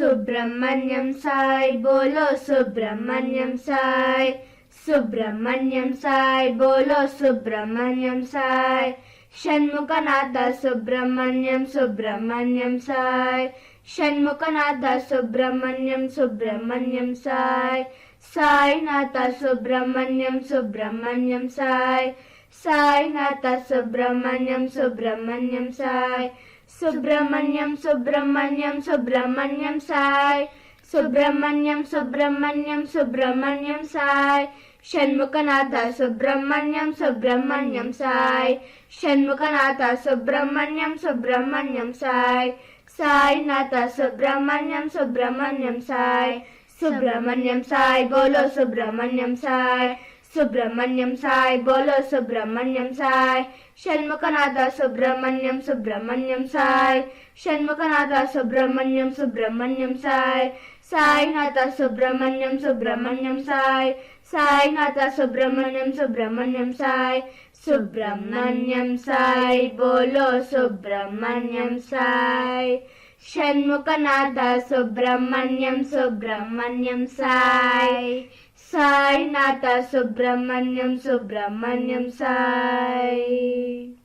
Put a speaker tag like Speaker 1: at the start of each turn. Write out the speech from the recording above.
Speaker 1: सुब्रह्मण्यम साई बोलो सुब्रह्मण्यम साई, सुब्रह्मण्यम साई बोलो सुब्रह्मण्यम साई, षण्मुखनाथ सुब्रह्मण्यम सुब्रह्मण्यम साई, षण्मुखनाथ सुब्रह्मण्यम सुब्रह्मण्यम साई, साईनाथ सुब्रह्मण्यम सुब्रह्मण्यम साई, साईनाथ सुब्रह्मण्यम सुब्रह्मण्यम साई, सुब्रह्मण्यम सुब्रह्मण्यम सुब्रह्मण्यम साई, सुब्रह्मण्यम सुब्रह्मण्यम सुब्रह्मण्यम साई, षण्मुखनाथ सुब्रह्मण्यम सुब्रह्मण्यम साई, षण्मुखनाथ सुब्रह्मण्यम सुब्रह्मण्यम साई, साईनाथ सुब्रह्मण्यम सुब्रह्मण्यम साई, सुब्रह्मण्यम साई बोलो सुब्रह्मण्यम साई, सुब्रह्मण्यम साई बोलो सुब्रह्मण्यम साई, षण्मुखनाथ सुब्रह्मण्यम सुब्रह्मण्यम साई, षण्मुखनाथ सुब्रह्मण्यम सुब्रह्मण्यम साई, साईनाथ सुब्रह्मण्यम सुब्रह्मण्यम साई, साईनाथ सुब्रह्मण्यम सुब्रह्मण्यम साई, सुब्रह्मण्यम साई बोलो सुब्रह्मण्यम साई, षण्मुखनाथ सुब्रह्मण्यम सुब्रह्मण्यम साई, साईनाथ सुब्रह्मण्यम सुब्रह्मण्यम साई।